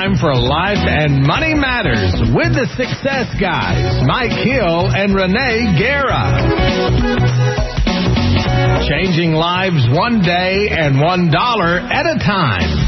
time for Life and Money Matters with the Success Guys, Mike Hill and Renee Guerra. Changing lives one day and $1 at a time.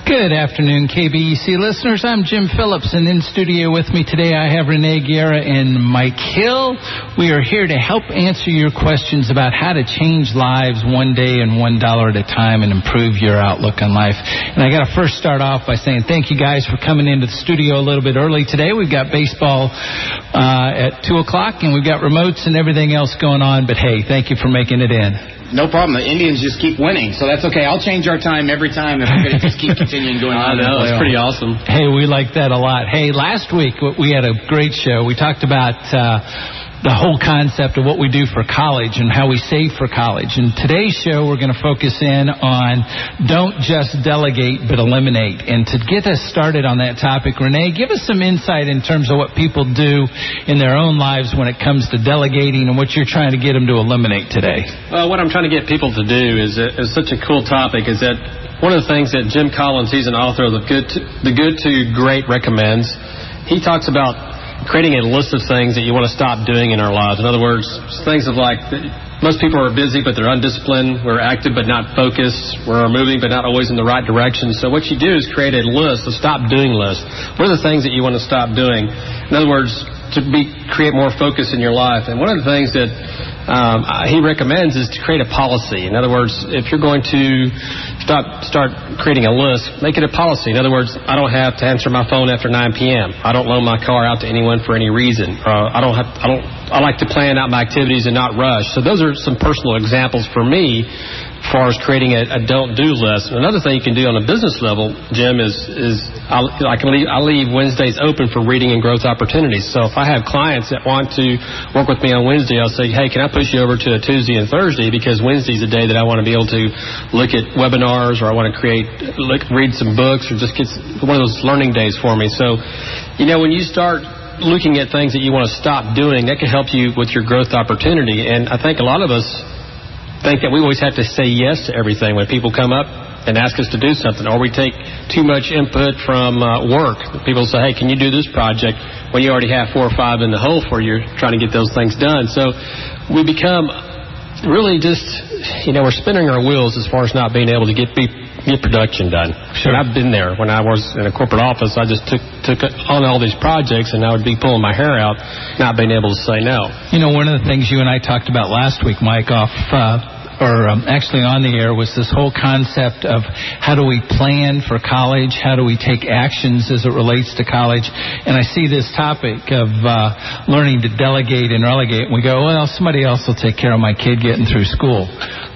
Good afternoon, KBEC listeners. I'm Jim Phillips, and in studio with me today I have Renee Guerra and Mike Hill. We are here to help answer your questions about how to change lives one day and $1 at a time and improve your outlook on life. And I got to first start off by saying thank you guys for coming into the studio a little bit early today. We've got baseball at 2 o'clock, and we've got remotes and everything else going on. But hey, thank you for making it in. No problem. The Indians just keep winning, so that's okay. I'll change our time every time if we're going to just keep continuing going on. I know, it's pretty awesome. Hey, we like that a lot. Hey, last week we had a great show. We talked about the whole concept of what we do for college and how we save for college. And today's show, we're going to focus in on don't just delegate, but eliminate. And to get us started on that topic, Renee, give us some insight in terms of what people do in their own lives when it comes to delegating and what you're trying to get them to eliminate today. Well, what I'm trying to get people to do is such a cool topic, is that one of the things that Jim Collins, he's an author of the Good to Great recommends. He talks about creating a list of things that you want to stop doing in our lives. In other words, things of like, most people are busy, but they're undisciplined. We're active, but not focused. We're moving, but not always in the right direction. So what you do is create a list, a stop doing list. What are the things that you want to stop doing? In other words, create more focus in your life. And one of the things that he recommends is to create a policy. In other words, if you're going to start creating a list, make it a policy. In other words, I don't have to answer my phone after 9 p.m. I don't loan my car out to anyone for any reason. I like to plan out my activities and not rush. So those are some personal examples for me as far as creating a don't do list. Another thing you can do on a business level, Jim, is I leave Wednesdays open for reading and growth opportunities. So if I have clients that want to work with me on Wednesday, I'll say, hey, can I push you over to a Tuesday and Thursday, because Wednesday's a day that I want to be able to look at webinars, or I want to read some books, or just get one of those learning days for me. So, when you start looking at things that you want to stop doing, that can help you with your growth opportunity. And I think a lot of us think that we always have to say yes to everything when people come up and ask us to do something, or we take too much input from work. People say, hey, can you do this project, when you already have 4 or 5 in the hole for you trying to get those things done. So we become really just, we're spinning our wheels as far as not being able to get production done. Sure. And I've been there. When I was in a corporate office, I just took on all these projects, and I would be pulling my hair out, not being able to say no. One of the things you and I talked about last week, Mike, actually on the air, was this whole concept of how do we plan for college, how do we take actions as it relates to college. And I see this topic of learning to delegate and relegate, and we go, well, somebody else will take care of my kid getting through school.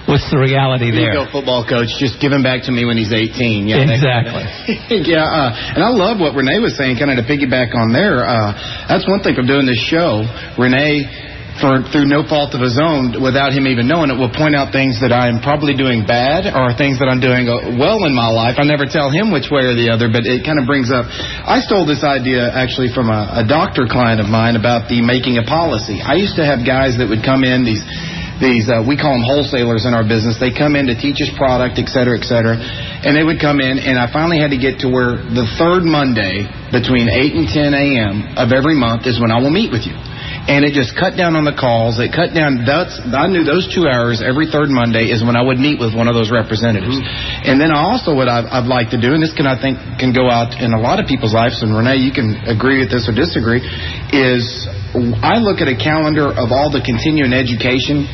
What's the reality there? Here you go, football coach. Just give him back to me when he's 18. Yeah, exactly. And I love what Renee was saying, kind of to piggyback on there. That's one thing from doing this show. Renee, through no fault of his own, without him even knowing it, will point out things that I'm probably doing bad or things that I'm doing well in my life. I never tell him which way or the other, but it kind of brings up. I stole this idea actually from a doctor client of mine about the making a policy. I used to have guys that would come in, these we call them wholesalers in our business. They come in to teach us product, et cetera, and they would come in, and I finally had to get to where the third Monday between 8 and 10 a.m. of every month is when I will meet with you. And it just cut down on the calls. It cut down. I knew those 2 hours every third Monday is when I would meet with one of those representatives. Mm-hmm. And then also what I'd like to do, and this I think can go out in a lot of people's lives, and Renee, you can agree with this or disagree, is I look at a calendar of all the continuing education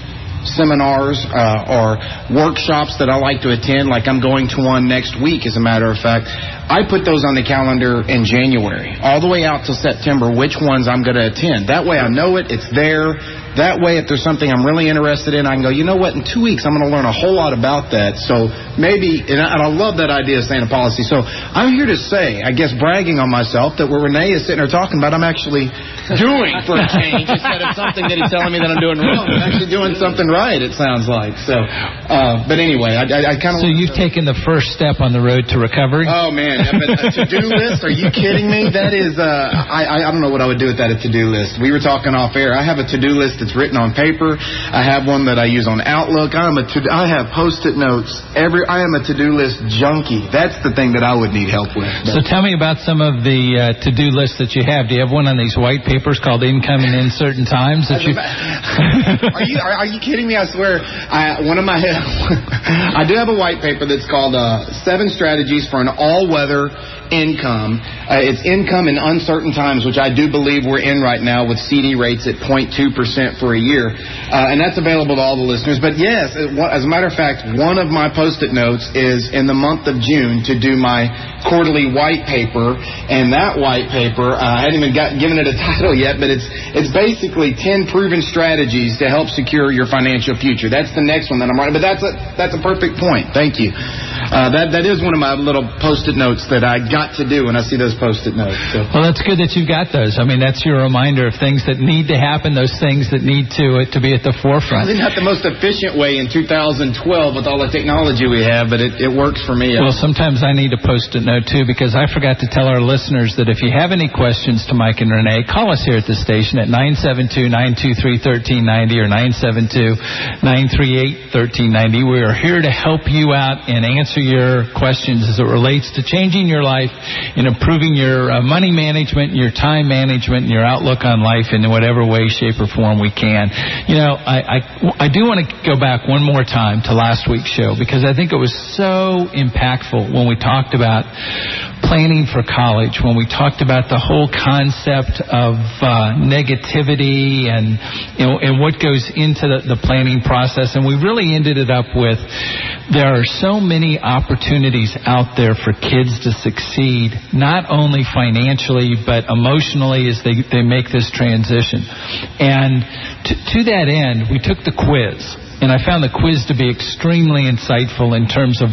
seminars or workshops that I like to attend, like I'm going to one next week, as a matter of fact. I put those on the calendar in January, all the way out till September, which ones I'm going to attend. That way I know it's there. That way, if there's something I'm really interested in, I can go, you know what, in 2 weeks I'm going to learn a whole lot about that. So maybe, and I love that idea of saying a policy. So I'm here to say, I guess bragging on myself, that what Renee is sitting there talking about, I'm actually doing for a change, instead of something that he's telling me that I'm doing wrong. I'm actually doing something right, it sounds like. So, but anyway, I kind of... So you've taken the first step on the road to recovery? Oh, man, a to-do list? Are you kidding me? That is, I don't know what I would do with that, a to-do list. We were talking off air. I have a to-do list It's written on paper. I have one that I use on Outlook. I have Post-it notes. I am a to-do list junkie. That's the thing that I would need help with. So tell me about some of the to-do lists that you have. Do you have one on these white papers called Income and Uncertain Times? That you... Are you kidding me? I swear. I do have a white paper that's called 7 Strategies for an All-Weather Income. It's Income in Uncertain Times, which I do believe we're in right now with CD rates at 0.2% for a year. And that's available to all the listeners. But yes, as a matter of fact, one of my Post-it notes is in the month of June to do my quarterly white paper. And that white paper, I hadn't even given it a title yet, but it's basically 10 proven strategies to help secure your financial future. That's the next one that I'm writing. But that's a perfect point. Thank you. That is one of my little Post-it notes that I got to do when I see those Post-it notes. So. Well, that's good that you've got those. I mean, that's your reminder of things that need to happen, those things that need to be at the forefront. Probably not the most efficient way in 2012 with all the technology we have, but it works for me. Well, sometimes I need a Post-it note, too, because I forgot to tell our listeners that if you have any questions to Mike and Renee, call us here at the station at 972-923-1390 or 972-938-1390. We are here to help you out and answer your questions as it relates to changing your life and improving your money management, your time management, and your outlook on life in whatever way, shape, or form we can. You know, I do want to go back one more time to last week's show because I think it was so impactful when we talked about planning for college, when we talked about the whole concept of negativity and what goes into the planning process. And we really ended it up with there are so many opportunities out there for kids to succeed, not only financially but emotionally as they make this transition. And to that end, we took the quiz, and I found the quiz to be extremely insightful in terms of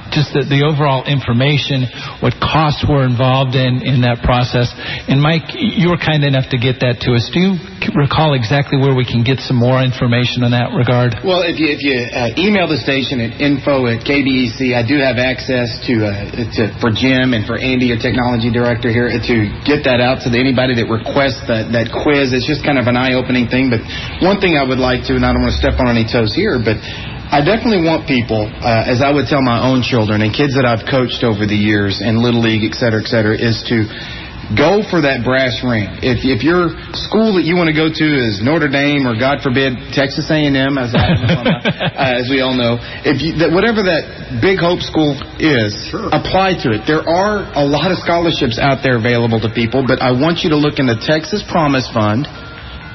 just the overall information, what costs were involved in that process. And Mike, you were kind enough to get that to us. Do you recall exactly where we can get some more information in that regard? Well, if you email the station at info@KBEC, I do have access for Jim and for Andy, your technology director here, to get that out to anybody that requests that quiz. It's just kind of an eye-opening thing. But one thing I would like to, and I don't want to step on any toes here, but I definitely want people, as I would tell my own children and kids that I've coached over the years in Little League, et cetera, is to go for that brass ring. If your school that you want to go to is Notre Dame or, God forbid, Texas A&M, as we all know, whatever that Big Hope school is, sure, apply to it. There are a lot of scholarships out there available to people, but I want you to look in the Texas Promise Fund,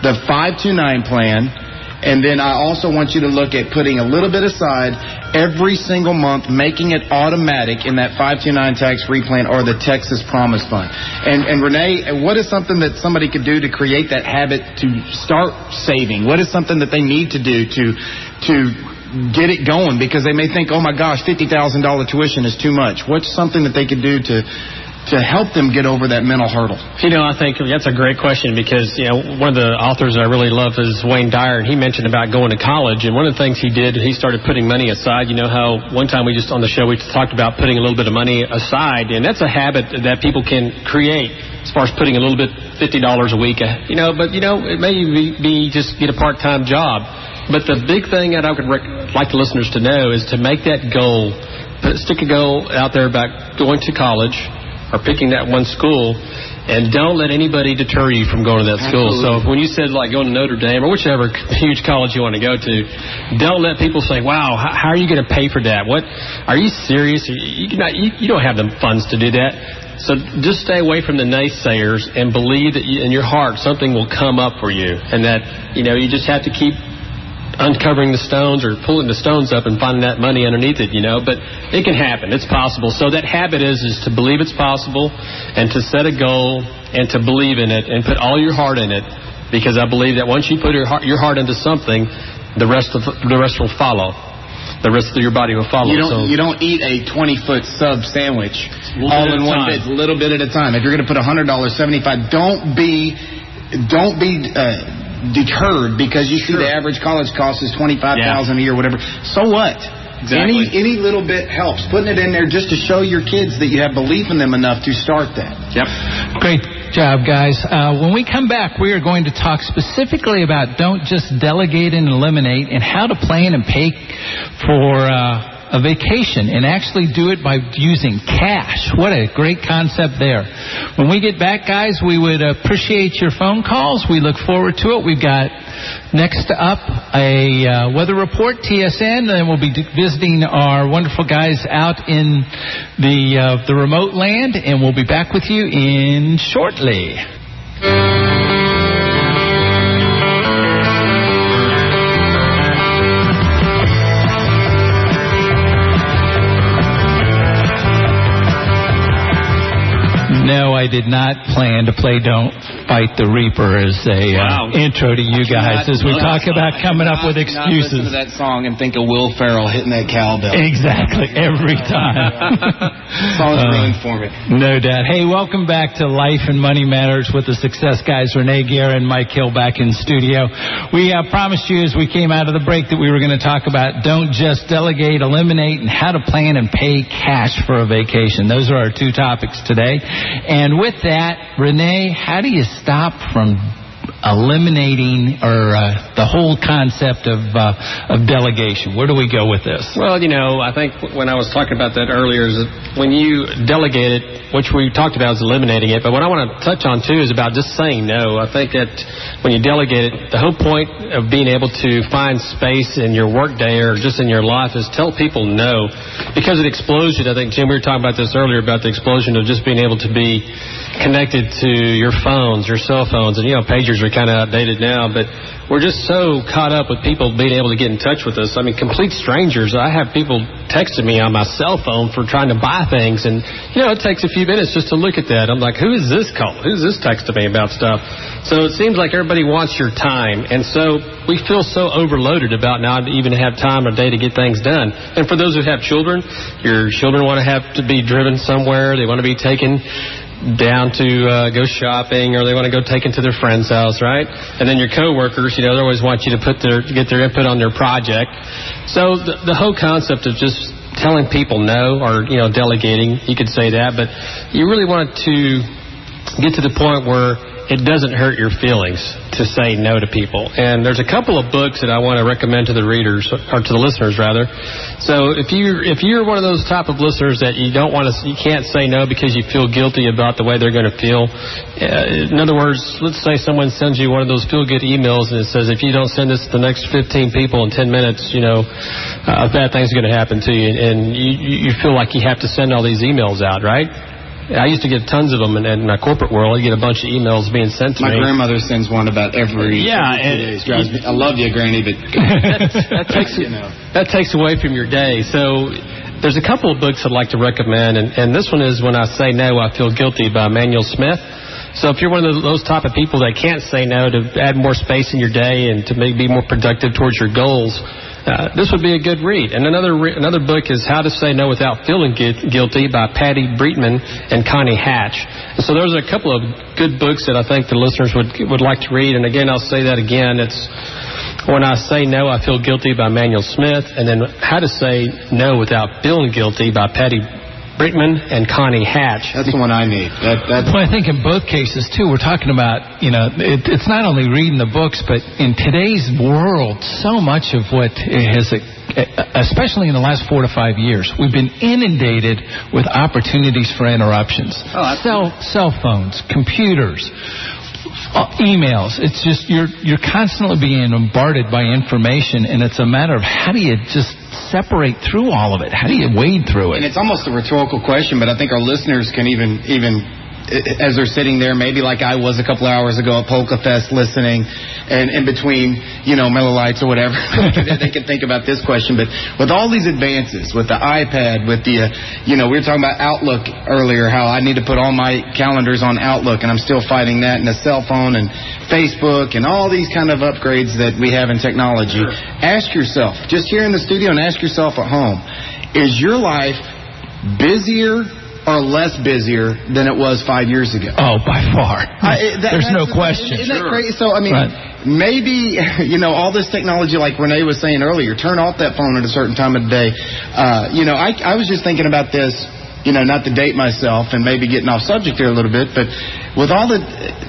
the 529 plan, and then I also want you to look at putting a little bit aside every single month, making it automatic in that 529 tax-free plan or the Texas Promise Fund. And Renee, what is something that somebody could do to create that habit to start saving? What is something that they need to do to get it going? Because they may think, oh my gosh, $50,000 tuition is too much. What's something that they could do to help them get over that mental hurdle? I think that's a great question because, one of the authors that I really love is Wayne Dyer, and he mentioned about going to college. And one of the things he did, he started putting money aside. You know how one time on the show, we talked about putting a little bit of money aside, and that's a habit that people can create as far as putting a little bit, $50 a week, but it may be just get a part-time job. But the big thing that I would like the listeners to know is to make that goal, stick a goal out there about going to college or picking that one school, and don't let anybody deter you from going to that school. So when you said like going to Notre Dame or whichever huge college you want to go to, don't let people say, wow, how are you going to pay for that? What, are you serious? You don't have the funds to do that. So just stay away from the naysayers and believe that in your heart something will come up for you, and that you just have to keep uncovering the stones or pulling the stones up and finding that money underneath it, but it can happen. It's possible. So that habit is to believe it's possible and to set a goal and to believe in it and put all your heart in it, because I believe that once you put your heart into something, the rest will follow. The rest of your body will follow. You don't eat a 20-foot sub sandwich all in one bit, a little bit at a time. If you're going to put $100, $75, don't be deterred because you see the average college cost is $25,000 a year, whatever. So what? Exactly. Any little bit helps. Putting it in there just to show your kids that you have belief in them enough to start that. Yep. Great. job, guys. When we come back, we are going to talk specifically about don't just delegate and eliminate, and how to plan and pay for a vacation and actually do it by using cash. What a great concept there. When we get back, guys, we would appreciate your phone calls. We look forward to it. We've got next up a weather report, TSN, and then we'll be visiting our wonderful guys out in the remote land, and we'll be back with you in shortly. No, I did not plan to play Don't Fight the Reaper as a intro to you guys as we talk about coming up with excuses. Listen to that song and think of Will Ferrell hitting that cowbell. Exactly, every time. Song's ruined for me. No doubt. Hey, welcome back to Life and Money Matters with the Success Guys, Renee Guerra and Mike Hill back in studio. We promised you as we came out of the break that we were going to talk about don't just delegate, eliminate, and how to plan and pay cash for a vacation. Those are our two topics today. And with that, Renee, how do you stop from eliminating or the whole concept of delegation? Where do we go with this? Well, I think when I was talking about that earlier, is that when you delegate it, which we talked about is eliminating it, but what I want to touch on too is about just saying no. I think that when you delegate it, the whole point of being able to find space in your work day or just in your life is tell people no, because it explodes you. I think, Jim, we were talking about this earlier about the explosion of just being able to be connected to your phones, your cell phones, and pagers are kind of outdated now, but we're just so caught up with people being able to get in touch with us. I mean, complete strangers. I have people texting me on my cell phone for trying to buy things, and it takes a few minutes just to look at that. I'm like, who is this calling? Who's this texting me about stuff? So it seems like everybody wants your time, and so we feel so overloaded about not even have time or day to get things done. And for those who have children, your children want to have to be driven somewhere. They want to be taken down to go shopping, or they want to go take it to their friend's house, right? And then your coworkers, they always want you to get their input on their project. So the whole concept of just telling people no, or delegating, you could say that, but you really want to get to the point where it doesn't hurt your feelings to say no to people. And there's a couple of books that I want to recommend to the readers, or to the listeners rather. So if you're one of those type of listeners that you can't say no because you feel guilty about the way they're going to feel. In other words, let's say someone sends you one of those feel-good emails and it says, if you don't send this to the next 15 people in 10 minutes, bad things are going to happen to you, and you feel like you have to send all these emails out, right? I used to get tons of them in my corporate world. I get a bunch of emails being sent to me. My grandmother sends one about every 2 days. I love you, Granny, but that takes away from your day. So there's a couple of books I'd like to recommend, and this one is When I Say No, I Feel Guilty by Manuel Smith. So if you're one of those type of people that can't say no to add more space in your day and to be more productive towards your goals, this would be a good read. And another book is How to Say No Without Feeling Guilty by Patty Breitman and Connie Hatch. And so those are a couple of good books that I think the listeners would like to read. And again, I'll say that again. It's When I Say No, I Feel Guilty by Manuel Smith, and then How to Say No Without Feeling Guilty by Patty Breitman and Connie Hatch. That's the one I need. Well, I think in both cases, too, we're talking about, it's not only reading the books, but in today's world, so much of what has, especially in the last 4 to 5 years, we've been inundated with opportunities for interruptions. Cell phones, computers, emails. It's just you're constantly being bombarded by information, and it's a matter of how do you just separate through all of it? How do you wade through it? And it's almost a rhetorical question, but I think our listeners can even as they're sitting there, maybe like I was a couple hours ago at Polka Fest listening, and in between, Miller Lights or whatever, they can think about this question. But with all these advances, with the iPad, with the, we were talking about Outlook earlier, how I need to put all my calendars on Outlook, and I'm still fighting that, and the cell phone and Facebook and all these kind of upgrades that we have in technology. Sure. Ask yourself, just here in the studio and ask yourself at home, is your life busier or less busier than it was 5 years ago? Oh, by far. There's no question. Isn't that crazy? So, maybe, all this technology, like Renee was saying earlier, turn off that phone at a certain time of the day. I was just thinking about this not to date myself and maybe getting off subject here a little bit, but with all the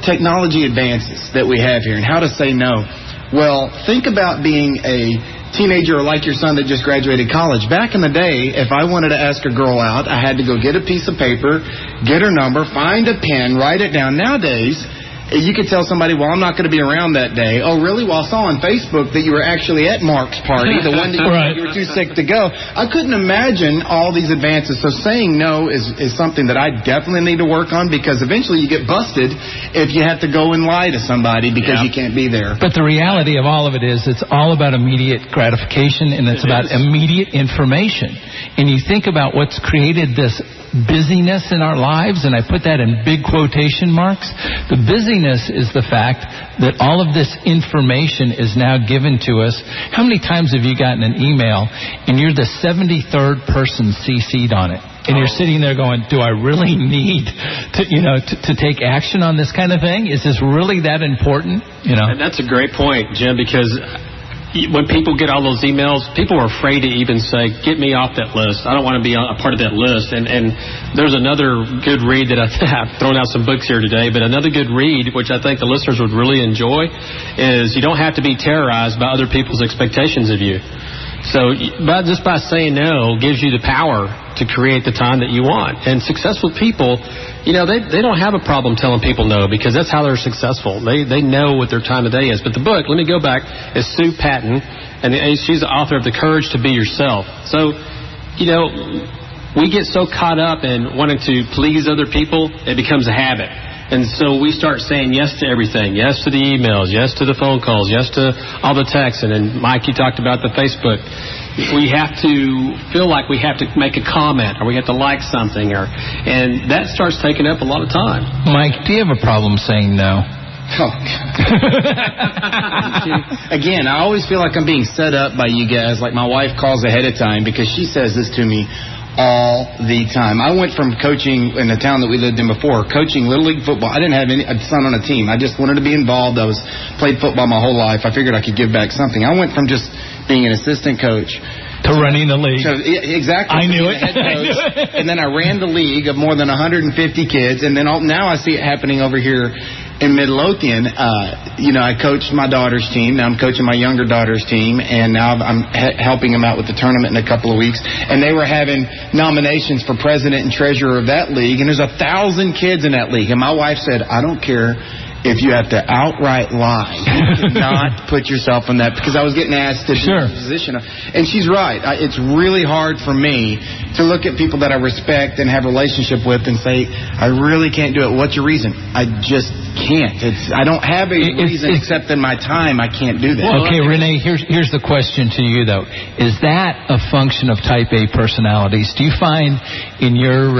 technology advances that we have here and how to say no, well, think about being a teenager or like your son that just graduated college. Back in the day, if I wanted to ask a girl out, I had to go get a piece of paper, get her number, find a pen, write it down. Nowadays, you could tell somebody, well, I'm not going to be around that day. Oh, really? Well, I saw on Facebook that you were actually at Mark's party, the one that you were too sick to go. I couldn't imagine all these advances. So saying no is something that I definitely need to work on, because eventually you get busted if you have to go and lie to somebody because you can't be there. But the reality of all of it is it's all about immediate gratification, and it's about immediate information. And you think about what's created this busyness in our lives, and I put that in big quotation marks. The busyness is the fact that all of this information is now given to us. How many times have you gotten an email and you're the 73rd person CC'd on it? And you're sitting there going, do I really need to take action on this kind of thing? Is this really that important? And that's a great point, Jim, because when people get all those emails, people are afraid to even say, get me off that list. I don't want to be a part of that list. And there's another good read that I've thrown out some books here today, but another good read, which I think the listeners would really enjoy, is You Don't Have to Be Terrorized by Other People's Expectations of You. So just by saying no gives you the power to create the time that you want. And successful people, they don't have a problem telling people no, because that's how they're successful. They know what their time of day is. But the book, let me go back, is Sue Patton, and she's the author of The Courage to Be Yourself. So, we get so caught up in wanting to please other people, it becomes a habit. And so we start saying yes to everything. Yes to the emails, yes to the phone calls, yes to all the texts. And then, Mike, you talked about the Facebook. We have to feel like we have to make a comment, or we have to like something, and that starts taking up a lot of time. Mike, do you have a problem saying no? Oh. Again, I always feel like I'm being set up by you guys. Like my wife calls ahead of time, because she says this to me all the time. I went from coaching in the town that we lived in before, coaching Little League football. I didn't have a son on a team. I just wanted to be involved. I played football my whole life. I figured I could give back something. I went from just being an assistant coach to running the league. Exactly. I knew it. Head coach, and then I ran the league of more than 150 kids, and then now I see it happening over here in Midlothian. I coached my daughter's team. Now I'm coaching my younger daughter's team, and now I'm helping them out with the tournament in a couple of weeks. And they were having nominations for president and treasurer of that league, and there's 1,000 kids in that league. And my wife said, I don't care if you have to outright lie. You cannot put yourself in that, because I was getting asked to do a position. And she's right. It's really hard for me to look at people that I respect and have a relationship with and say, I really can't do it. What's your reason? I just can't. I don't have a reason except in my time I can't do that. Well, okay, Renee, here's the question to you, though. Is that a function of type A personalities? Do you find in your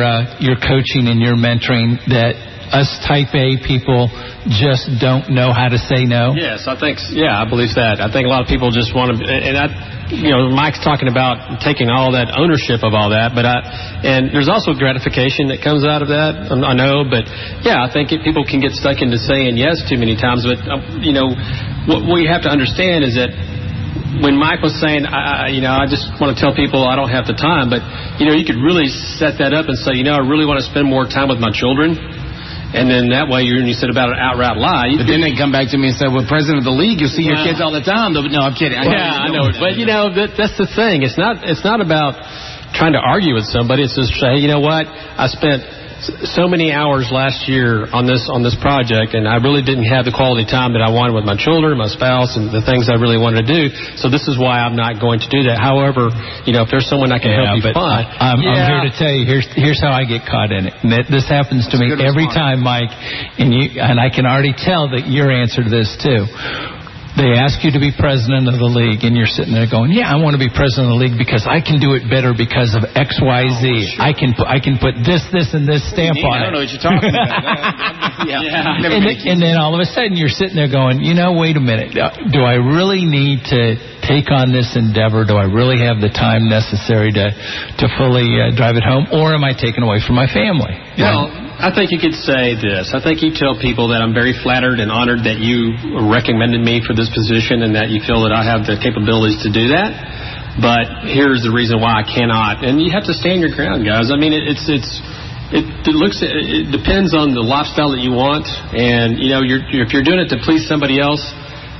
coaching and your mentoring that us type A people just don't know how to say no? Yes, I believe that. I think a lot of people just want to, Mike's talking about taking all that ownership of all that, and there's also gratification that comes out of that, I know, but I think people can get stuck into saying yes too many times, but, what we have to understand is that when Mike was saying, I just want to tell people I don't have the time, but, you could really set that up and say, I really want to spend more time with my children. And then that way, you said about an outright lie. But then they come back to me and say, well, president of the league, you'll see your kids all the time. No, I'm kidding. I know. But, that's the thing. It's not about trying to argue with somebody. It's just say, hey, you know what? I spent so many hours last year on this project, and I really didn't have the quality time that I wanted with my children, my spouse, and the things I really wanted to do. So this is why I'm not going to do that. However, if there's someone I can help you find. I'm here to tell you, here's how I get caught in it. And this happens to me every time, Mike, and I can already tell that your answer to this too. They ask you to be president of the league, and you're sitting there going, I want to be president of the league because I can do it better because of X, Y, Z. Sure. I can put this, and this stamp on it. I don't know what you're talking about. And then all of a sudden you're sitting there going, wait a minute. Do I really need to take on this endeavor? Do I really have the time necessary to fully drive it home? Or am I taken away from my family? I think you could say this. I think you tell people that I'm very flattered and honored that you recommended me for this position and that you feel that I have the capabilities to do that. but here's the reason why I cannot. And you have to stand your ground, guys. I mean, it depends on the lifestyle that you want, and if you're doing it to please somebody else,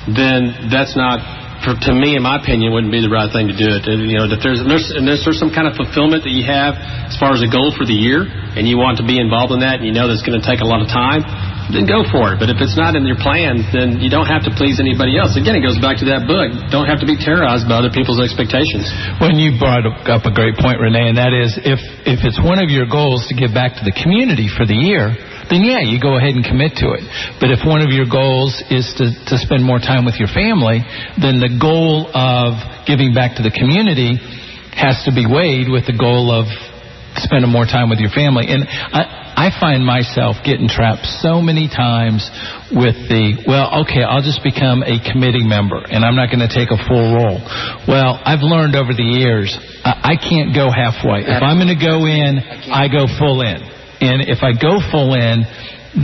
then that's not, to me, in my opinion, wouldn't be the right thing to do it. If there's some kind of fulfillment that you have as far as a goal for the year, and you want to be involved in that, and that's going to take a lot of time, then go for it. But if it's not in your plans, then you don't have to please anybody else. Again, it goes back to that book. Don't have to be terrorized by other people's expectations. Well, you brought up a great point, Renee, and that is if it's one of your goals to give back to the community for the year, then yeah, you go ahead and commit to it. But if one of your goals is to spend more time with your family, then the goal of giving back to the community has to be weighed with the goal of spending more time with your family. And I find myself getting trapped so many times with I'll just become a committee member and I'm not going to take a full role. Well, I've learned over the years, I can't go halfway. If I'm going to go in, I go full in. And if I go full in,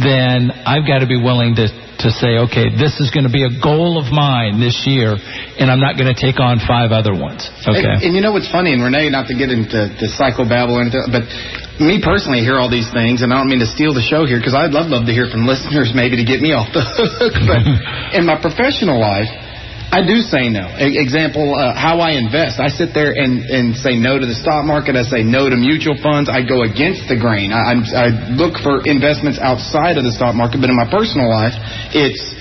then I've got to be willing to say, okay, this is going to be a goal of mine this year, and I'm not going to take on 5 other ones. Okay. And you know what's funny, and Renee, not to get into psychobabble, but me personally, I hear all these things, and I don't mean to steal the show here, because I'd love to hear from listeners maybe to get me off the hook. But in my professional life, I do say no. Example, how I invest. I sit there and say no to the stock market. I say no to mutual funds. I go against the grain. I look for investments outside of the stock market. But in my personal life, it's,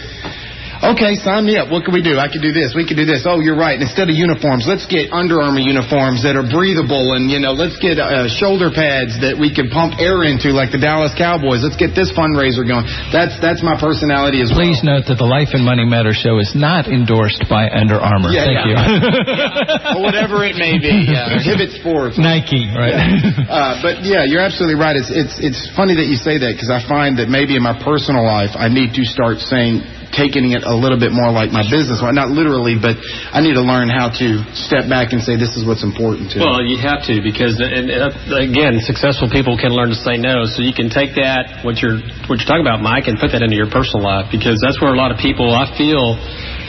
okay, sign me up. What can we do? I can do this. We can do this. Oh, you're right. Instead of uniforms, let's get Under Armour uniforms that are breathable, and let's get shoulder pads that we can pump air into, like the Dallas Cowboys. Let's get this fundraiser going. That's my personality as well. Please note that the Life and Money Matters show is not endorsed by Under Armour. Thank you. Or whatever it may be. Hibbett Sports. Nike, right? Yeah. But yeah, you're absolutely right. It's funny that you say that, because I find that maybe in my personal life I need to start taking it a little bit more like my business. Well, not literally, but I need to learn how to step back and say this is what's important to me. Well, you have to, because again, successful people can learn to say no. So you can take that, what you're talking about, Mike, and put that into your personal life, because that's where a lot of people, I feel,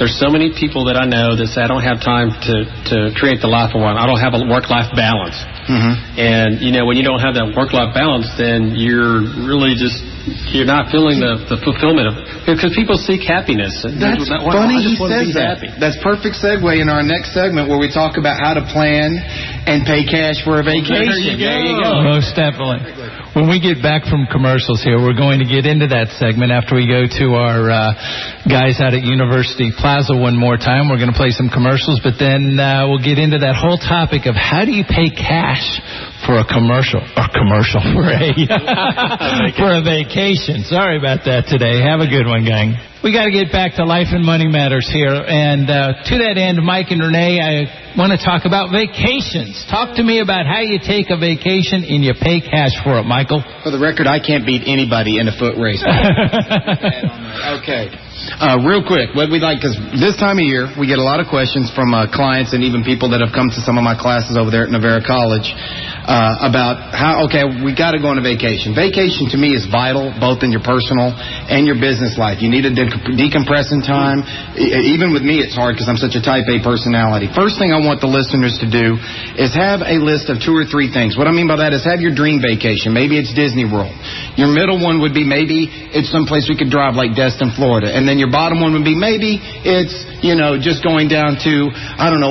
there's so many people that I know that say, I don't have time to create the life I want. I don't have a work-life balance. Mm-hmm. And, when you don't have that work-life balance, then you're really you're not feeling the fulfillment of it. Because people seek happiness. That's funny you said that. That's perfect segue in our next segment, where we talk about how to plan and pay cash for a vacation. There you go. Most definitely. When we get back from commercials here, we're going to get into that segment after we go to our guys out at University Plaza one more time. We're going to play some commercials, but then we'll get into that whole topic of how do you pay cash for a commercial for a vacation. Sorry about that today. Have a good one, gang. We got to get back to Life and Money Matters here, and to that end, Mike and Renee, I want to talk about vacations. Talk to me about how you take a vacation and you pay cash for it, Michael. For the record, I can't beat anybody in a foot race. Okay. Real quick, what we'd like, because this time of year, we get a lot of questions from clients and even people that have come to some of my classes over there at Navarra College about we got to go on a vacation. Vacation to me is vital, both in your personal and your business life. You need to decompress in time. Even with me, it's hard because I'm such a type A personality. First thing I want the listeners to do is have a list of 2 or 3 things. What I mean by that is have your dream vacation. Maybe it's Disney World. Your middle one would be maybe it's someplace we could drive like Destin, Florida. And then your bottom one would be maybe it's, just going down to,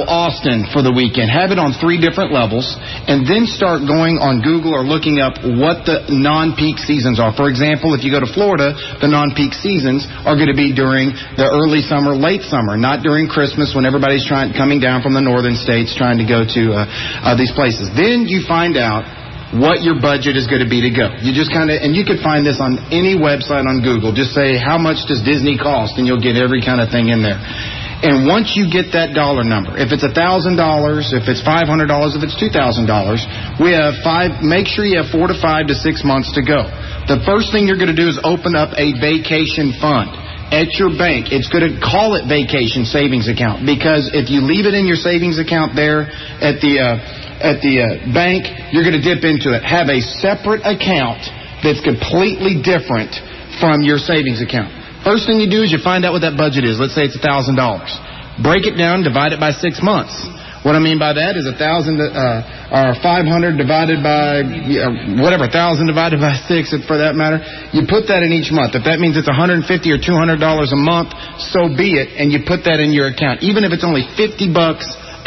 Austin for the weekend. Have it on 3 different levels, and then start going on Google or looking up what the non-peak seasons are. For example, if you go to Florida, the non-peak seasons are going to be during the early summer, late summer, not during Christmas when everybody's coming down from the northern states trying to go to these places. Then you find out what your budget is going to be to go. You just and you can find this on any website on Google. Just say, how much does Disney cost? And you'll get every kind of thing in there. And once you get that dollar number, if it's $1,000, if it's $500, if it's $2,000, make sure you have 4 to 5 to 6 months to go. The first thing you're going to do is open up a vacation fund at your bank. It's going to call it vacation savings account, because if you leave it in your savings account there at the bank, you're going to dip into it. Have a separate account that's completely different from your savings account. First thing you do is you find out what that budget is. Let's say it's $1,000. Break it down, divide it by 6 months. What I mean by that is 1,000 or 500 divided by whatever, 1,000 divided by 6 for that matter. You put that in each month. If that means it's $150 or $200 a month, so be it, and you put that in your account. Even if it's only $50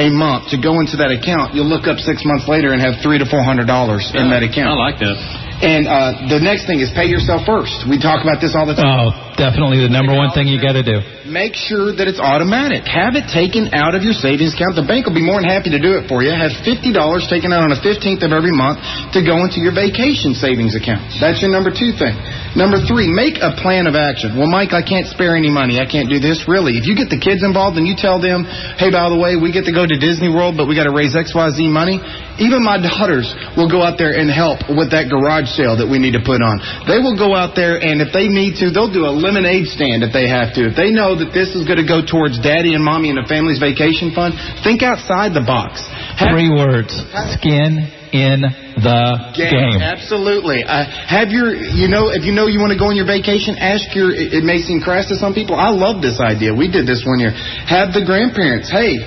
a month to go into that account, you'll look up 6 months later and have $300 to $400 in that account. I like that. And the next thing is pay yourself first. We talk about this all the time. Oh, definitely the number one thing you got to do. Make sure that it's automatic. Have it taken out of your savings account. The bank will be more than happy to do it for you. Have $50 taken out on the 15th of every month to go into your vacation savings account. That's your number 2 thing. Number 3, make a plan of action. Well, Mike, I can't spare any money. I can't do this. Really, if you get the kids involved and you tell them, hey, by the way, we get to go to Disney World, but we got to raise XYZ money, even my daughters will go out there and help with that garage sale that we need to put on. They will go out there, and if they need to, they'll do a lemonade stand if they have to. If they know that this is going to go towards daddy and mommy and the family's vacation fund, think outside the box. 3 words: skin in the game. Absolutely. Have your, if you know you want to go on your vacation, ask your, it may seem crass to some people, I love this idea. We did this one year. Have the grandparents, hey,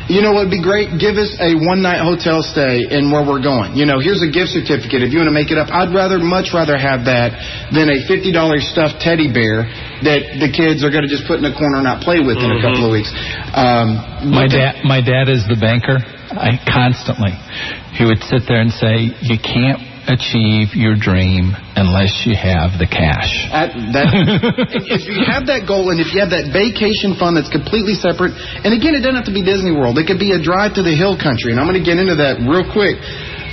you know what would be great? Give us a one-night hotel stay in where we're going. Here's a gift certificate. If you want to make it up, I'd much rather have that than a $50 stuffed teddy bear that the kids are going to just put in a corner and not play with in a couple of weeks. My dad is the banker. He would sit there and say, you can't achieve your dream unless you have the cash. If you have that goal and if you have that vacation fund that's completely separate, and again, it doesn't have to be Disney World. It could be a drive to the hill country, and I'm going to get into that real quick.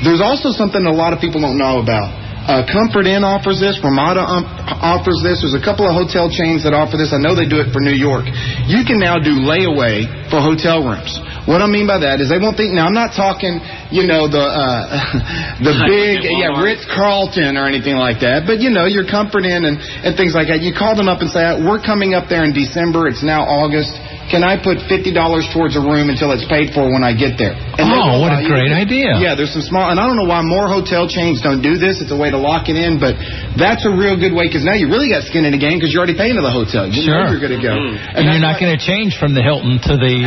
There's also something a lot of people don't know about. Comfort Inn offers this. Ramada offers this. There's a couple of hotel chains that offer this. I know they do it for New York. You can now do layaway for hotel rooms. What I mean by that is they won't think. Now I'm not talking, the big Ritz-Carlton or anything like that. But your Comfort Inn and things like that. You call them up and say, we're coming up there in December. It's now August. Can I put $50 towards a room until it's paid for when I get there? And what a great idea. Yeah, there's some small, and I don't know why more hotel chains don't do this. It's a way to lock it in, but that's a real good way because now you really got skin in the game because you're already paying to the hotel. You know you're going to go. And you're not going to change from the Hilton to the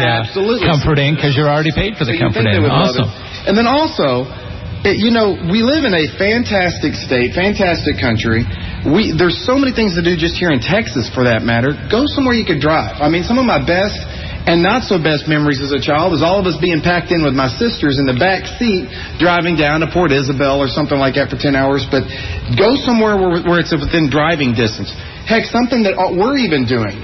Comfort Inn because you're already paid for the Comfort Inn. Awesome. And then also, we live in a fantastic state, fantastic country. There's so many things to do just here in Texas, for that matter. Go somewhere you could drive. I mean, some of my best and not so best memories as a child is all of us being packed in with my sisters in the back seat driving down to Port Isabel or something like that for 10 hours. But go somewhere where it's within driving distance. Heck, something that we're even doing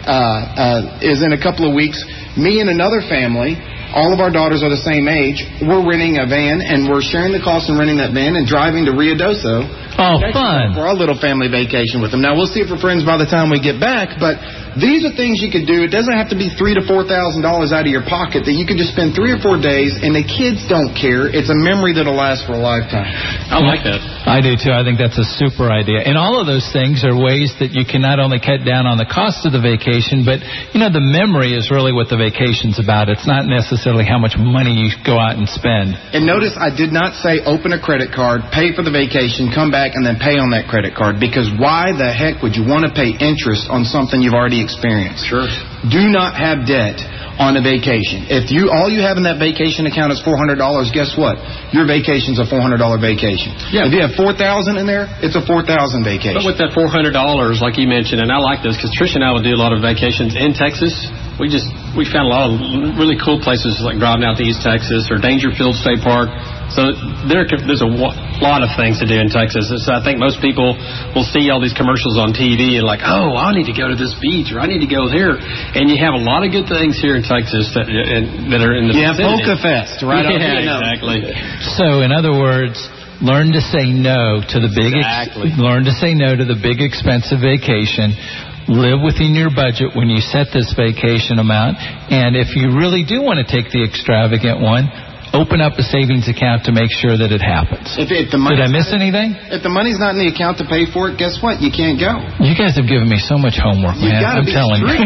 is in a couple of weeks, me and another family, all of our daughters are the same age, we're renting a van and we're sharing the cost in renting that van and driving to Rio Doso. Oh, fun. For our little family vacation with them. Now, we'll see if we're friends by the time we get back, but these are things you could do. It doesn't have to be $3,000 to $4,000 out of your pocket, that you could just spend 3 or 4 days, and the kids don't care. It's a memory that'll last for a lifetime. I like that. I do, too. I think that's a super idea. And all of those things are ways that you can not only cut down on the cost of the vacation, but, the memory is really what the vacation's about. It's not necessarily how much money you go out and spend. And notice I did not say open a credit card, pay for the vacation, come back, and then pay on that credit card, because why the heck would you want to pay interest on something you've already experienced? Sure. Do not have debt on a vacation. If all you have in that vacation account is $400, guess what? Your vacation's a $400 vacation. Yeah. If you have $4,000 in there, it's a $4,000 vacation. But with that $400, like you mentioned, and I like this because Trish and I would do a lot of vacations in Texas. We found a lot of really cool places like driving out to East Texas or Dangerfield State Park. So there's a lot of things to do in Texas. So I think most people will see all these commercials on TV and like, oh, I need to go to this beach or I need to go here. And you have a lot of good things here in Texas that are in the vicinity. Polka Fest, right? Exactly. So in other words, learn to say no to the big learn to say no to the big expensive vacation. Live within your budget when you set this vacation amount. And if you really do want to take the extravagant one, open up a savings account to make sure that it happens. Did I miss anything? If the money's not in the account to pay for it, guess what? You can't go. You guys have given me so much homework, man. I'm telling you.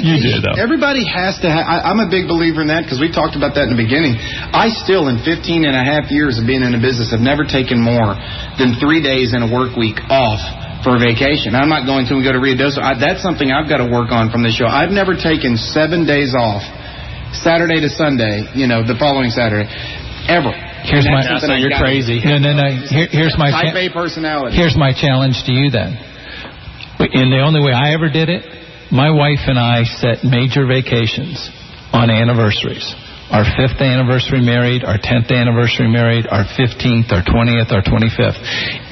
You did, though. Everybody has to have... I'm a big believer in that because we talked about that in the beginning. I still, in 15 and a half years of being in the business, have never taken more than 3 days in a work week off for a vacation. I'm not going to go to Rio Doso. That's something I've got to work on from this show. I've never taken 7 days off Saturday to Sunday, the following Saturday, ever. You're crazy. No. Here's my Type A personality. Here's my challenge to you then. In the only way I ever did it, my wife and I set major vacations on anniversaries. Our 5th anniversary married, our 10th anniversary married, our 15th, our 20th, our 25th.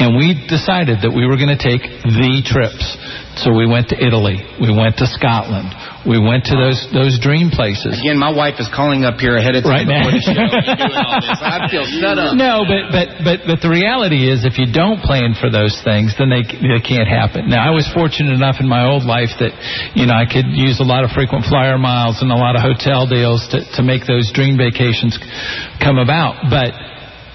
And we decided that we were going to take the trips. So we went to Italy. We went to Scotland. We went to those dream places. Again, my wife is calling up here ahead of time before the show. You're doing all this. I feel set up. No, but the reality is, if you don't plan for those things, then they can't happen. Now, I was fortunate enough in my old life that I could use a lot of frequent flyer miles and a lot of hotel deals to make those dream vacations come about. But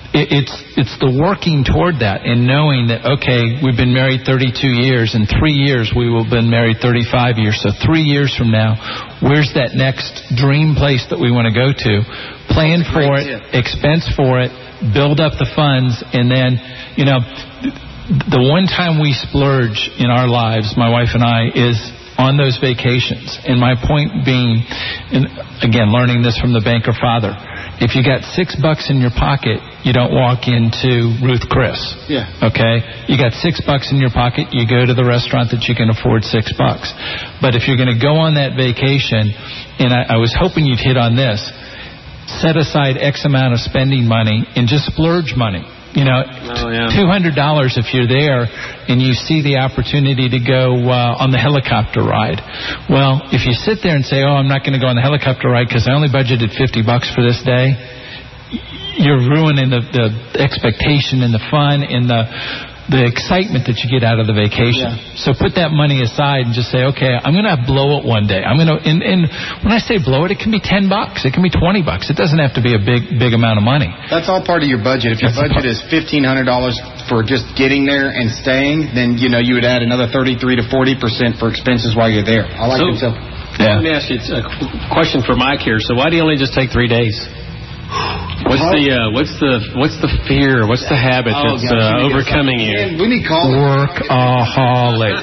it's the working toward that and knowing that, okay, we've been married 32 years. In 3 years, we will have been married 35 years. So 3 years from now, where's that next dream place that we want to go to? Plan for it, expense for it, build up the funds, and then, the one time we splurge in our lives, my wife and I, is on those vacations. And my point being, and again, learning this from the banker father, if you got $6 in your pocket, you don't walk into Ruth Chris. Yeah. Okay? You got $6 in your pocket, you go to the restaurant that you can afford $6. But if you're going to go on that vacation, and I was hoping you'd hit on this, set aside X amount of spending money and just splurge money. $200 if you're there and you see the opportunity to go on the helicopter ride. Well, if you sit there and say, I'm not going to go on the helicopter ride because I only budgeted $50 for this day, you're ruining the expectation and the fun and the excitement that you get out of the vacation. Yeah. So put that money aside and just say, okay, I'm going to blow it one day. I'm going to, and when I say blow it, it can be $10, it can be $20. It doesn't have to be a big amount of money. That's all part of your budget. If your budget is $1,500 for just getting there and staying, then you would add another 33 to 40% for expenses while you're there. I like it. So let me ask you a question for Mike here. So why do you only just take 3 days? What's the fear? What's the habit that's overcoming you? Man, we need call Workaholic.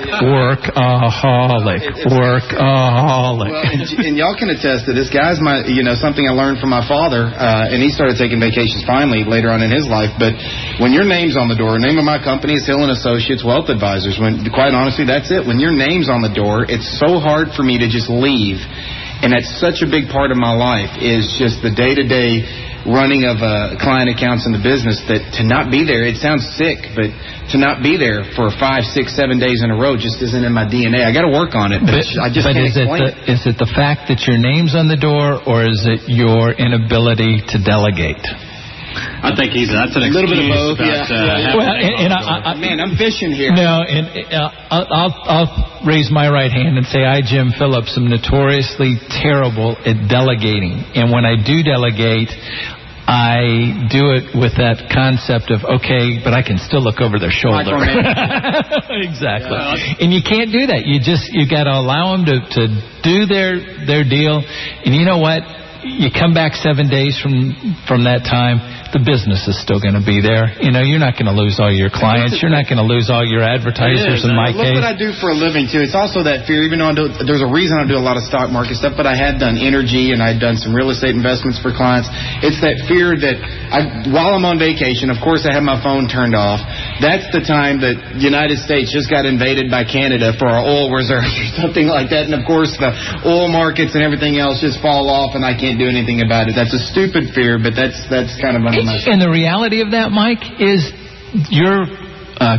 Well, and y'all can attest to this. Guys, something I learned from my father, and he started taking vacations finally later on in his life. But when your name's on the door, name of my company is Hill and Associates Wealth Advisors. When, quite honestly, that's it. When your name's on the door, it's so hard for me to just leave. And that's such a big part of my life, is just the day-to-day running of client accounts in the business, that to not be there, it sounds sick, but to not be there for 5, 6, 7 days in a row just isn't in my DNA. I got to work on it, but I just can't explain it. Is it the fact that your name's on the door, or is it your inability to delegate? I think that's an excuse. A little bit of both, man, I'm fishing here. No, and I'll raise my right hand and say I, Jim Phillips, am notoriously terrible at delegating. And when I do delegate, I do it with that concept of, okay, but I can still look over their shoulder. Exactly. And you can't do that. You got to allow them to do their deal. And you know what? You come back 7 days from that time, the business is still going to be there. You're not going to lose all your clients. You're not going to lose all your advertisers in my case. Look what I do for a living, too. It's also that fear, even though there's a reason I do a lot of stock market stuff, but I had done energy and I had done some real estate investments for clients. It's that fear that while I'm on vacation, of course I have my phone turned off. That's the time that the United States just got invaded by Canada for our oil reserves or something like that. And, of course, the oil markets and everything else just fall off and I can't do anything about it. That's a stupid fear, but that's kind of under my... And the reality of that, Mike, is your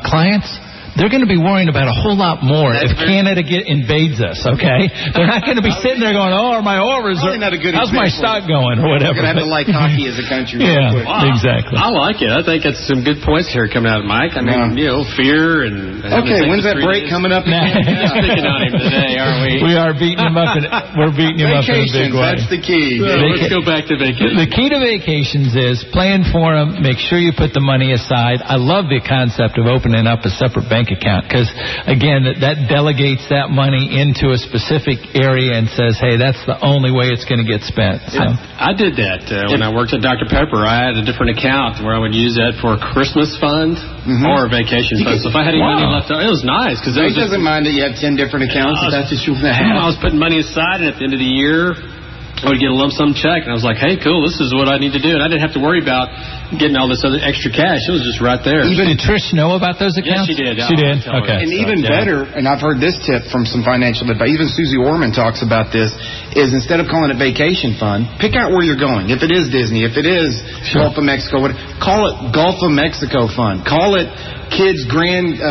clients, they're going to be worrying about a whole lot more if Canada invades us, okay? They're not going to be sitting there going, my oil reserve, how's my stock going, or whatever. We're going to have to like hockey as a country. Yeah, exactly. I like it. I think it's some good points here coming out of Mike. I mean, fear and... Okay, when's that break coming up? Picking on him today, aren't we? We are beating him up. We're beating him up in a big way. That's the key. Let's go back to vacation. The key to vacations is plan for them. Make sure you put the money aside. I love the concept of opening up a separate bank account, because, again, that delegates that money into a specific area and says, hey, that's the only way it's going to get spent. So. I did that when I worked at Dr. Pepper. I had a different account where I would use that for a Christmas fund or a vacation fund. So if I had any money left over, it was nice. Because doesn't mind that you have 10 different accounts. If that's what you want to have. I was putting money aside, and at the end of the year, I would get a lump sum check, and I was like, hey, cool, this is what I need to do. And I didn't have to worry about getting all this other extra cash. It was just right there. Did Trish know about those accounts? Yes, she did. She did? Okay. And even better, and I've heard this tip from some financial advice, even Susie Orman talks about this, is instead of calling it vacation fund, pick out where you're going. If it is Disney, if it is Gulf of Mexico, call it Gulf of Mexico Fund. Call it kids' grand,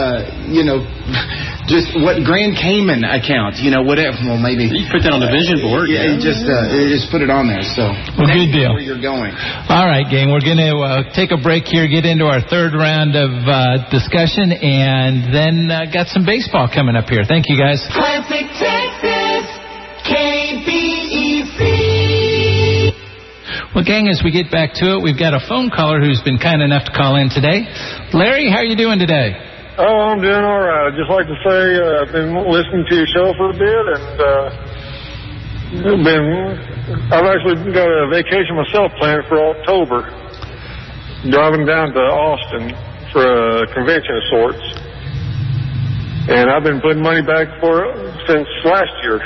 just what Grand Cayman account, whatever. Well, maybe you put that on the vision board. Yeah, just put it on there. So good deal. Where you're going. All right, gang. We're going to take a break here, get into our third round of discussion, and then got some baseball coming up here. Thank you, guys. Classic Texas, KBEC. Well, gang, as we get back to it, we've got a phone caller who's been kind enough to call in today. Larry, how are you doing today? Oh, I'm doing all right. I'd just like to say I've been listening to your show for a bit, and I've actually got a vacation myself planned for October, driving down to Austin for a convention of sorts. And I've been putting money back for it since last year.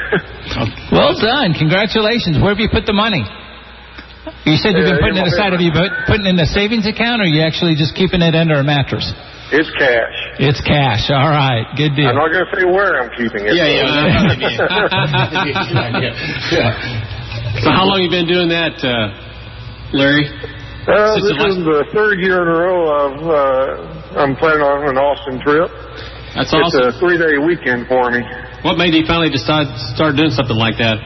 Well done. Congratulations. Where have you put the money? You said you've been putting it aside. Have you putting it in a savings account, or are you actually just keeping it under a mattress? It's cash. It's cash. All right. Good deal. I'm not going to say where I'm keeping it. So how long have you been doing that, Larry? This is the third year in a row I'm planning on an Austin trip. That's awesome. It's a 3-day weekend for me. What made you finally decide to start doing something like that?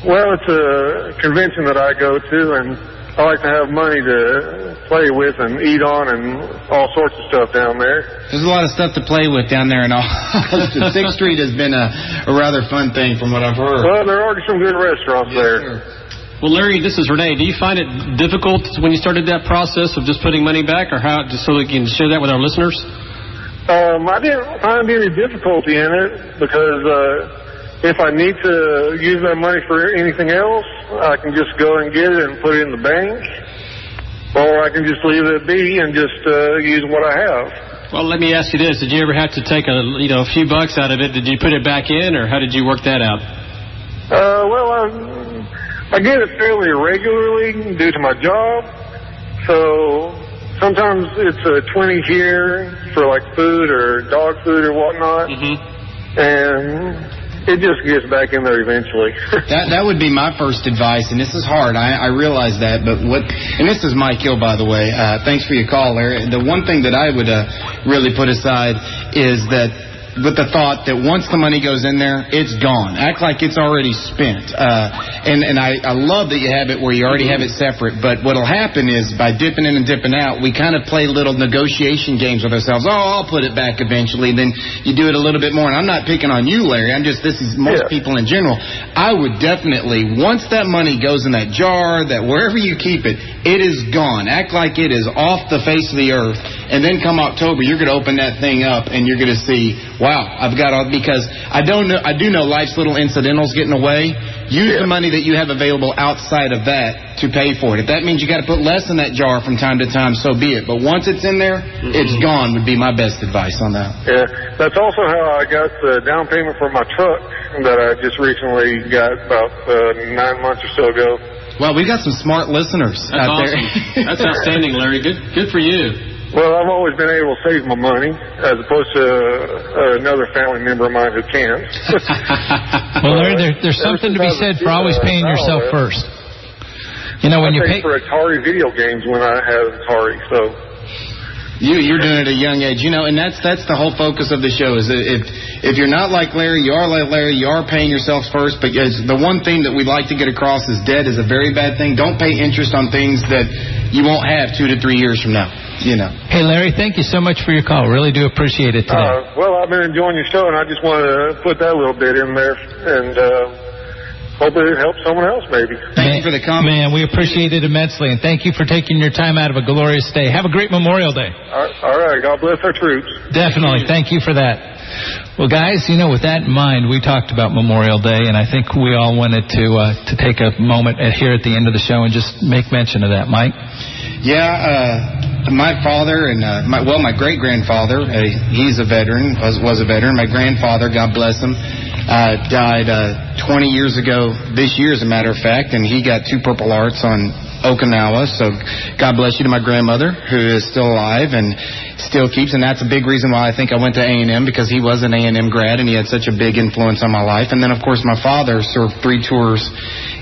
Well, it's a convention that I go to, and I like to have money to play with and eat on and all sorts of stuff down there. There's a lot of stuff to play with down there in Austin. 6th Street has been a rather fun thing from what I've heard. Well, there are some good restaurants there. Sir. Well, Larry, this is Renee. Do you find it difficult when you started that process of just putting money back, or how, just so we can share that with our listeners? I didn't find any difficulty in it because if I need to use that money for anything else, I can just go and get it and put it in the bank, or I can just leave it be and just use what I have. Well, let me ask you this: did you ever have to take a few bucks out of it? Did you put it back in, or how did you work that out? Well, I get it fairly regularly due to my job, so sometimes it's a 20 here for like food or dog food or whatnot, and it just gets back in there eventually. That would be my first advice, and this is hard. I realize that, but and this is Mike Hill, by the way. Thanks for your call, Larry. The one thing that I would really put aside is that with the thought that once the money goes in there, it's gone. Act like it's already spent. And I love that you have it where you already have it separate, but what'll happen is by dipping in and dipping out, we kind of play little negotiation games with ourselves. Oh, I'll put it back eventually. Then you do it a little bit more. And I'm not picking on you, Larry. This is most people in general. I would definitely, once that money goes in that jar, that wherever you keep it, it is gone. Act like it is off the face of the earth. And then come October, you're going to open that thing up and you're going to see, wow, I've got all, because I do know life's little incidentals getting away. Use the money that you have available outside of that to pay for it. If that means you got to put less in that jar from time to time, so be it. But once it's in there, it's gone would be my best advice on that. Yeah, that's also how I got the down payment for my truck that I just recently got about 9 months or so ago. Well, we've got some smart listeners out there. That's outstanding, Larry. Good for you. Well, I've always been able to save my money as opposed to another family member of mine who can't. Well, Larry, there's something to be said for always paying yourself first. When you pay for Atari video games when I had Atari, so. You're doing it at a young age, and that's the whole focus of the show is that if you're not like Larry, you are like Larry, you are paying yourself first, but the one thing that we'd like to get across is debt is a very bad thing. Don't pay interest on things that you won't have 2 to 3 years from now. Hey, Larry, thank you so much for your call. Really do appreciate it today. Well, I've been enjoying your show, and I just want to put that little bit in there, and hope it helps someone else, maybe. Thank you for the comment. Man, we appreciate it immensely, and thank you for taking your time out of a glorious day. Have a great Memorial Day. All right. God bless our troops. Definitely. Thank you for that. Well, guys, with that in mind, we talked about Memorial Day, and I think we all wanted to take a moment here at the end of the show and just make mention of that. Mike? Yeah, my father and my great-grandfather, he's a veteran, was a veteran. My grandfather, God bless him, died 20 years ago this year, as a matter of fact, and he got 2 Purple Hearts on Okinawa. So God bless you to my grandmother, who is still alive and still keeps, and that's a big reason why I think I went to A&M, because he was an A&M grad and he had such a big influence on my life. And then, of course, my father served 3 tours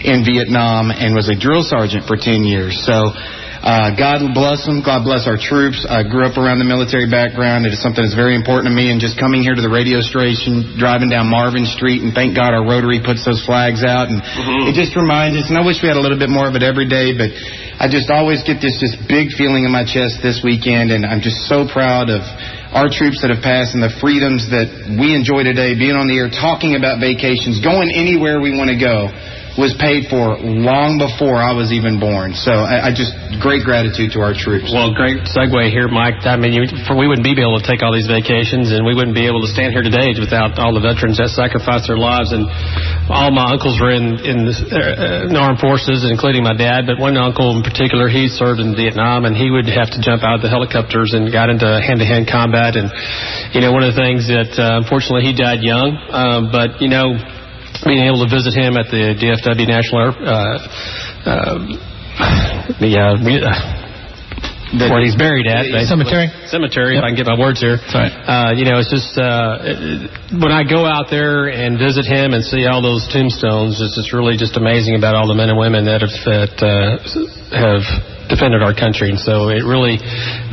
in Vietnam and was a drill sergeant for 10 years. So God bless them. God bless our troops. I grew up around the military background. It is something that's very important to me. And just coming here to the radio station, driving down Marvin Street, and thank God our Rotary puts those flags out. And it just reminds us, and I wish we had a little bit more of it every day, but I just always get this just big feeling in my chest this weekend. And I'm just so proud of our troops that have passed and the freedoms that we enjoy today, being on the air, talking about vacations, going anywhere we want to go, was paid for long before I was even born. So I just, great gratitude to our troops. Well, great segue here, Mike. I mean, we wouldn't be able to take all these vacations, and we wouldn't be able to stand here today without all the veterans that sacrificed their lives. And all my uncles were in the armed forces, including my dad. But one uncle in particular, he served in Vietnam, and he would have to jump out of the helicopters and got into hand-to-hand combat. And, you know, one of the things that, unfortunately, he died young. But, you know, being able to visit him at the DFW National where he's buried at. Cemetery, yep. If I can get my words here. Sorry. You know, it's just when I go out there and visit him and see all those tombstones, it's really just amazing about all the men and women that have defended our country. And so it really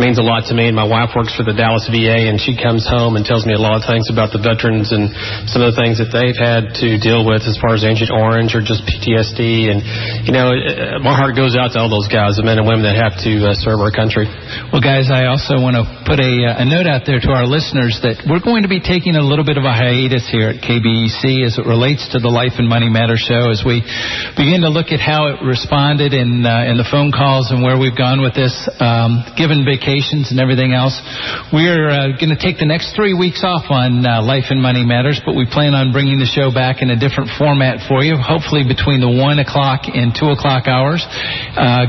means a lot to me. And my wife works for the Dallas VA, and she comes home and tells me a lot of things about the veterans and some of the things that they've had to deal with as far as Agent Orange or just PTSD. And, you know, my heart goes out to all those guys, the men and women that have to serve our country. Well, guys, I also want to put a note out there to our listeners that we're going to be taking a little bit of a hiatus here at KBEC as it relates to the Life and Money Matters show, as we begin to look at how it responded in the phone calls and where we've gone with this, given vacations and everything else. We're going to take the next 3 weeks off on Life and Money Matters, but we plan on bringing the show back in a different format for you, hopefully between the 1 o'clock and 2 o'clock hours.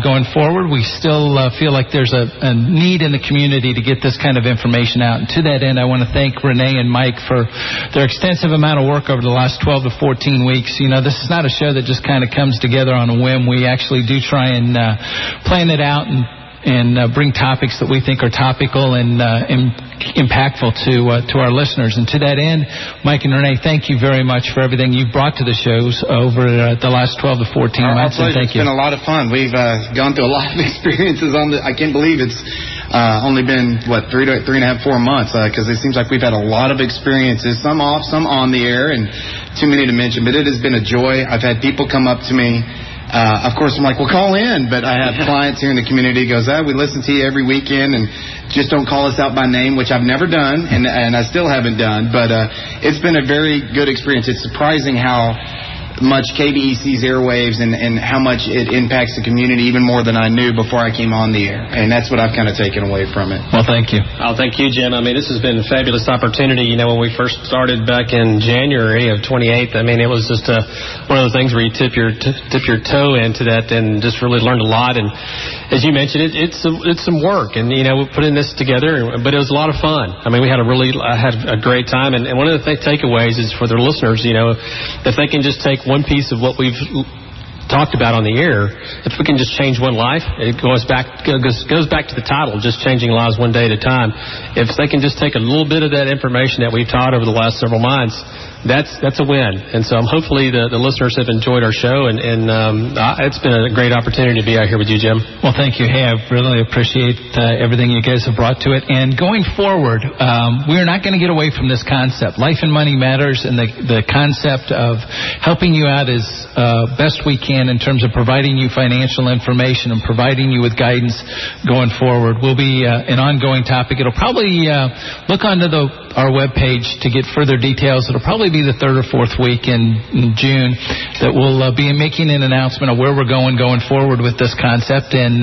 Going forward, we still feel like there's a need in the community to get this kind of information out. And to that end, I want to thank Renee and Mike for their extensive amount of work over the last 12 to 14 weeks. You know, this is not a show that just kind of comes together on a whim. We actually do try and plan it out and bring topics that we think are topical and impactful to our listeners. And to that end, Mike and Renee, thank you very much for everything you've brought to the shows over the last 12 to 14 months. And thank you. It's been a lot of fun. We've gone through a lot of experiences I can't believe it's only been, 3.5, 4 months, because it seems like we've had a lot of experiences, some off, some on the air, and too many to mention. But it has been a joy. I've had people come up to me. Of course, I'm like, well, call in. But I have clients here in the community who goes, we listen to you every weekend, and just don't call us out by name, which I've never done, and I still haven't done. But it's been a very good experience. It's surprising how much KBEC's airwaves and how much it impacts the community even more than I knew before I came on the air. And that's what I've kind of taken away from it. Well, thank you. Oh, thank you, Jim. I mean, this has been a fabulous opportunity. You know, when we first started back in January of 28th, I mean, it was just one of the things where you dip your toe into that and just really learned a lot. And as you mentioned, it's some work. And, you know, we're putting this together, but it was a lot of fun. I mean, I had a great time. And one of the takeaways is for their listeners, you know, if they can just take one piece of what we've talked about on the air, if we can just change one life, it goes back to the title, just changing lives one day at a time. If they can just take a little bit of that information that we've taught over the last several months, that's a win. And so hopefully the listeners have enjoyed our show, and it's been a great opportunity to be out here with you, Jim. Well, thank you. Hey, I really appreciate everything you guys have brought to it. And going forward, we're not going to get away from this concept. Life and Money Matters, and the concept of helping you out as best we can in terms of providing you financial information and providing you with guidance going forward will be an ongoing topic. It'll probably look onto our webpage to get further details. It'll probably be the 3rd or 4th week in June that we'll be making an announcement of where we're going forward with this concept. And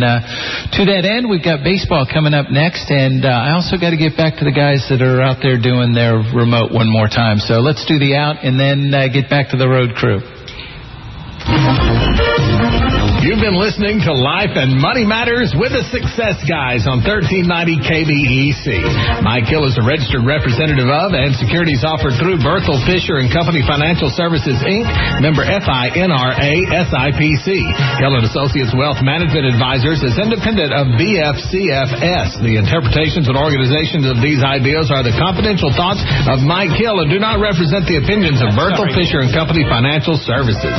to that end, we've got baseball coming up next, and I also got to get back to the guys that are out there doing their remote one more time. So let's do the out and then get back to the road crew. You've been listening to Life and Money Matters with the Success Guys on 1390 KBEC. Mike Hill is a registered representative of and securities offered through Berthel Fisher and Company Financial Services, Inc., member FINRA SIPC. Hill & Associates Wealth Management Advisors is independent of BFCFS. The interpretations and organizations of these ideas are the confidential thoughts of Mike Hill and do not represent the opinions of Berthel Fisher and Company Financial Services.